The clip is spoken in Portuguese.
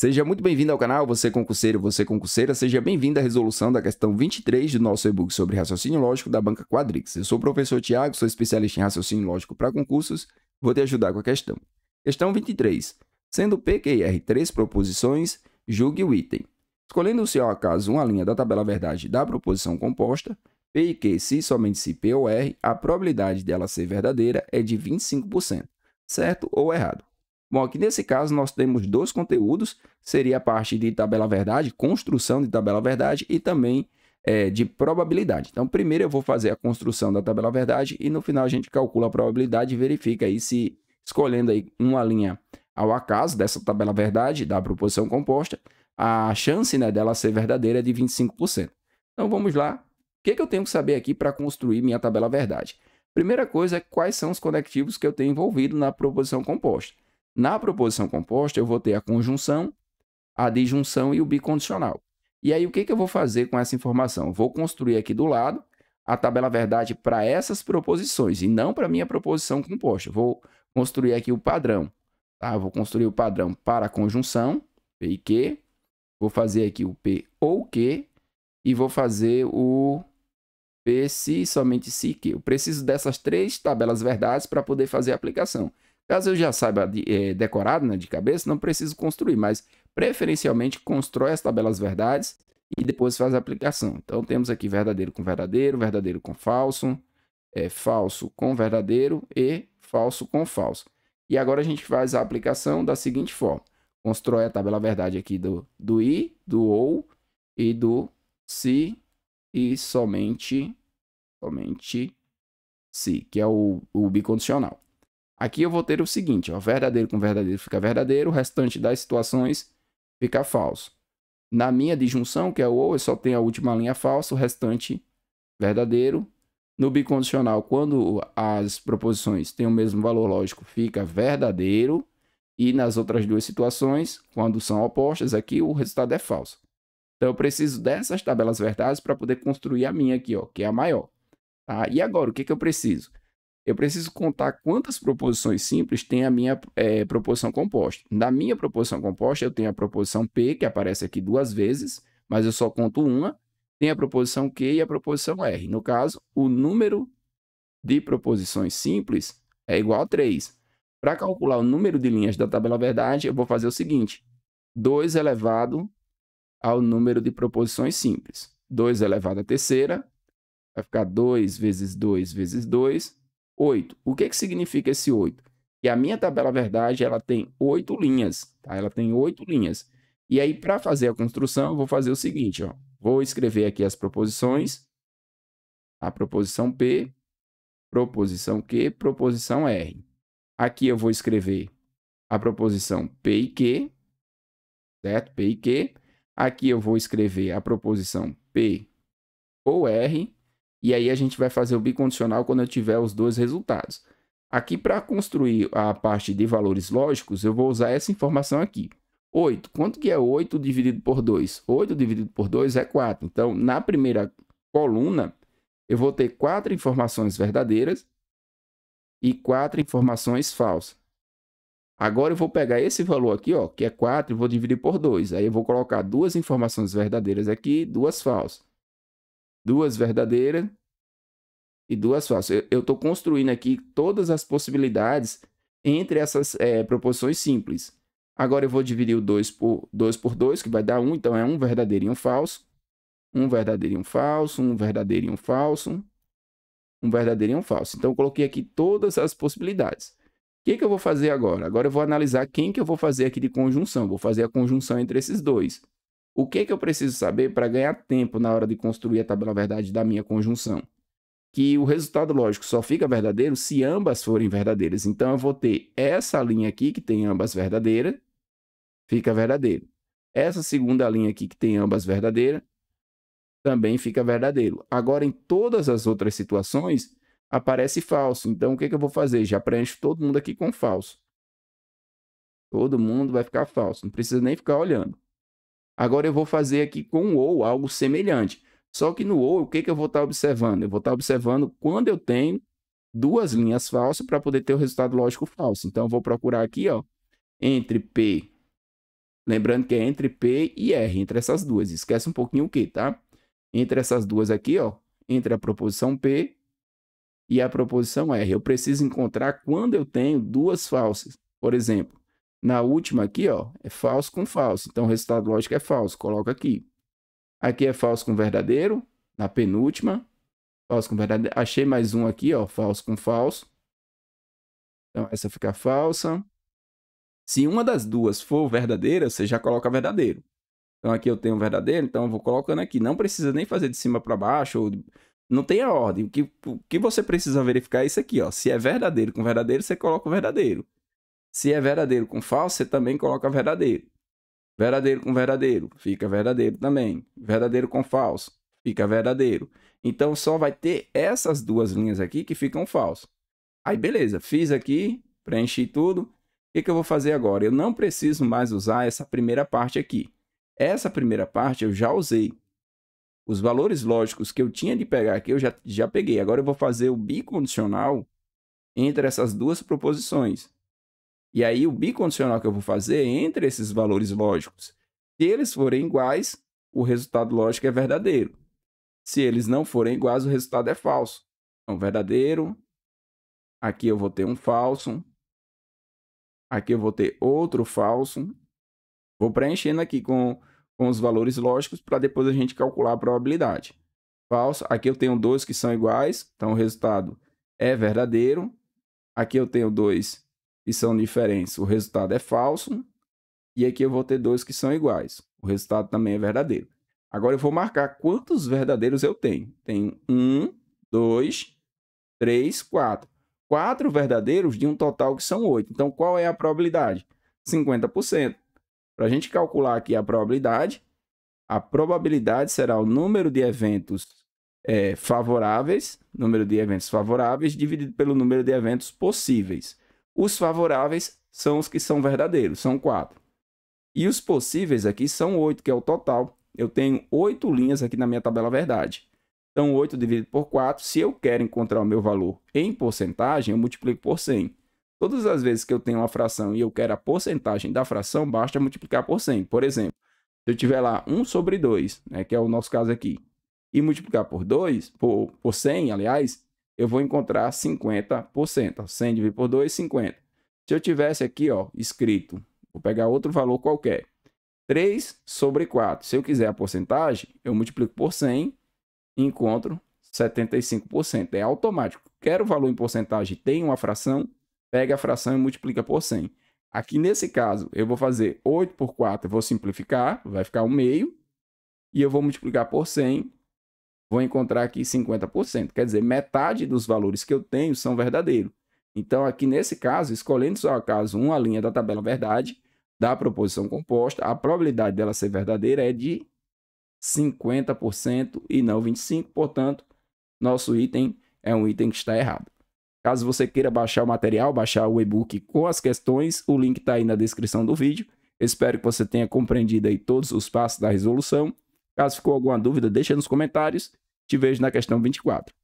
Seja muito bem-vindo ao canal, você concurseiro, você concurseira, seja bem-vindo à resolução da questão 23 do nosso e-book sobre raciocínio lógico da Banca Quadrix. Eu sou o professor Tiago, sou especialista em raciocínio lógico para concursos, vou te ajudar com a questão. Questão 23. Sendo P, Q e R três proposições, julgue o item. Escolhendo-se ao acaso uma linha da tabela verdade da proposição composta, P e Q, se somente se P ou R, a probabilidade dela ser verdadeira é de 25%, certo ou errado? Bom, aqui nesse caso nós temos dois conteúdos, seria a parte de tabela verdade, construção de tabela verdade e também de probabilidade. Então, primeiro eu vou fazer a construção da tabela verdade e no final a gente calcula a probabilidade e verifica aí se, escolhendo aí uma linha ao acaso dessa tabela verdade da proposição composta, a chance dela ser verdadeira é de 25%. Então, vamos lá. O que eu tenho que saber aqui para construir minha tabela verdade? Primeira coisa é quais são os conectivos que eu tenho envolvido na proposição composta. Na proposição composta, eu vou ter a conjunção, a disjunção e o bicondicional. E aí, o que eu vou fazer com essa informação? Vou construir aqui do lado a tabela verdade para essas proposições e não para a minha proposição composta. Vou construir aqui o padrão. Tá? Vou construir o padrão para a conjunção, P e Q. Vou fazer aqui o P ou Q e vou fazer o P se somente se Q. Eu preciso dessas três tabelas verdades para poder fazer a aplicação. Caso eu já saiba decorado, de cabeça, não preciso construir, mas preferencialmente constrói as tabelas verdades e depois faz a aplicação. Então, temos aqui verdadeiro com falso, falso com verdadeiro e falso com falso. E agora a gente faz a aplicação da seguinte forma. Constrói a tabela verdade aqui do i, do ou e do se e somente se, que é o bicondicional. Aqui eu vou ter o seguinte, ó, verdadeiro com verdadeiro fica verdadeiro, o restante das situações fica falso. Na minha disjunção, que é o ou, eu só tenho a última linha falsa, o restante verdadeiro. No bicondicional, quando as proposições têm o mesmo valor lógico, fica verdadeiro. E nas outras duas situações, quando são opostas, aqui o resultado é falso. Então eu preciso dessas tabelas verdades para poder construir a minha aqui, ó, que é a maior. Tá? E agora, o que eu preciso? Eu preciso contar quantas proposições simples tem a minha proposição composta. Na minha proposição composta, eu tenho a proposição P, que aparece aqui duas vezes, mas eu só conto uma. Tem a proposição Q e a proposição R. No caso, o número de proposições simples é igual a 3. Para calcular o número de linhas da tabela verdade, eu vou fazer o seguinte. 2 elevado ao número de proposições simples. 2 elevado à terceira, vai ficar 2 vezes 2 vezes 2, 8. O que significa esse 8? Que a minha tabela verdade ela tem 8 linhas. Tá? Ela tem 8 linhas. E aí, para fazer a construção, eu vou fazer o seguinte. Ó. Vou escrever aqui as proposições. A proposição P, proposição Q, proposição R. Aqui eu vou escrever a proposição P e Q. Certo? P e Q. Aqui eu vou escrever a proposição P ou R. E aí a gente vai fazer o bicondicional quando eu tiver os dois resultados. Aqui, para construir a parte de valores lógicos, eu vou usar essa informação aqui. 8. Quanto que é 8 dividido por 2? 8 dividido por 2 é 4. Então, na primeira coluna, eu vou ter 4 informações verdadeiras e 4 informações falsas. Agora, eu vou pegar esse valor aqui, ó, que é 4, e vou dividir por 2. Aí, eu vou colocar 2 informações verdadeiras aqui, 2 falsas. 2 verdadeiras e 2 falsas. Eu estou construindo aqui todas as possibilidades entre essas proposições simples. Agora eu vou dividir o 2 por 2, que vai dar 1. Então, é um verdadeiro e um falso. Um verdadeiro e um falso. Um verdadeiro e um falso. Um verdadeiro e um falso. Então, eu coloquei aqui todas as possibilidades. O que eu vou fazer agora? Agora eu vou analisar quem que eu vou fazer aqui de conjunção. Vou fazer a conjunção entre esses dois. O que eu preciso saber para ganhar tempo na hora de construir a tabela verdade da minha conjunção? Que o resultado lógico só fica verdadeiro se ambas forem verdadeiras. Então, eu vou ter essa linha aqui, que tem ambas verdadeiras, fica verdadeiro. Essa segunda linha aqui, que tem ambas verdadeiras, também fica verdadeiro. Agora, em todas as outras situações, aparece falso. Então, o que eu vou fazer? Já preencho todo mundo aqui com falso. Todo mundo vai ficar falso. Não precisa nem ficar olhando. Agora eu vou fazer aqui com o ou algo semelhante. Só que no ou, o que eu vou estar observando? Eu vou estar observando quando eu tenho duas linhas falsas para poder ter o resultado lógico falso. Então, eu vou procurar aqui, ó, entre P Lembrando que é entre P e R, entre essas duas. Esquece um pouquinho o Q, tá? Entre essas duas aqui, ó, entre a proposição P e a proposição R. Eu preciso encontrar quando eu tenho duas falsas. Por exemplo, na última aqui, ó, é falso com falso. Então, o resultado lógico é falso. Coloca aqui. Aqui é falso com verdadeiro. Na penúltima, falso com verdadeiro. Achei mais um aqui, ó, falso com falso. Então, essa fica falsa. Se uma das duas for verdadeira, você já coloca verdadeiro. Então, aqui eu tenho verdadeiro, então eu vou colocando aqui. Não precisa nem fazer de cima para baixo, ou... não tem a ordem. O que você precisa verificar é isso aqui, ó. Se é verdadeiro com verdadeiro, você coloca o verdadeiro. Se é verdadeiro com falso, você também coloca verdadeiro. Verdadeiro com verdadeiro, fica verdadeiro também. Verdadeiro com falso, fica verdadeiro. Então, só vai ter essas duas linhas aqui que ficam falso. Aí, beleza, fiz aqui, preenchi tudo. O que eu vou fazer agora? Eu não preciso mais usar essa primeira parte aqui. Essa primeira parte eu já usei. Os valores lógicos que eu tinha de pegar aqui, eu já peguei. Agora eu vou fazer o bicondicional entre essas duas proposições. E aí o bicondicional que eu vou fazer entre esses valores lógicos. Se eles forem iguais, o resultado lógico é verdadeiro. Se eles não forem iguais, o resultado é falso. Então, verdadeiro. Aqui eu vou ter um falso. Aqui eu vou ter outro falso. Vou preenchendo aqui com os valores lógicos para depois a gente calcular a probabilidade. Falso. Aqui eu tenho dois que são iguais. Então, o resultado é verdadeiro. Aqui eu tenho dois que são diferentes. O resultado é falso. E aqui eu vou ter dois que são iguais. O resultado também é verdadeiro. Agora eu vou marcar quantos verdadeiros eu tenho. Tenho 1, 2, 3, 4. 4 verdadeiros de um total que são 8. Então, qual é a probabilidade? 50%. Para a gente calcular aqui a probabilidade será o número de eventos favoráveis, dividido pelo número de eventos possíveis. Os favoráveis são os que são verdadeiros, são 4. E os possíveis aqui são 8, que é o total. Eu tenho 8 linhas aqui na minha tabela verdade. Então, 8 dividido por 4, se eu quero encontrar o meu valor em porcentagem, eu multiplico por 100. Todas as vezes que eu tenho uma fração e eu quero a porcentagem da fração, basta multiplicar por 100. Por exemplo, se eu tiver lá 1 sobre 2, né, que é o nosso caso aqui, e multiplicar por 2, por 100, aliás, eu vou encontrar 50%. 100 dividido por 2, 50. Se eu tivesse aqui, ó, escrito, vou pegar outro valor qualquer, 3 sobre 4. Se eu quiser a porcentagem, eu multiplico por 100 e encontro 75%. É automático. Quero o valor em porcentagem, tem uma fração, pega a fração e multiplica por 100. Aqui nesse caso, eu vou fazer 8 por 4, eu vou simplificar, vai ficar 1/2. E eu vou multiplicar por 100, vou encontrar aqui 50%. Quer dizer, metade dos valores que eu tenho são verdadeiros. Então, aqui nesse caso, escolhendo só acaso uma linha da tabela verdade, da proposição composta, a probabilidade dela ser verdadeira é de 50% e não 25%. Portanto, nosso item é um item que está errado. Caso você queira baixar o material, baixar o e-book com as questões, o link está aí na descrição do vídeo. Espero que você tenha compreendido aí todos os passos da resolução. Caso ficou alguma dúvida, deixa nos comentários. Te vejo na questão 24.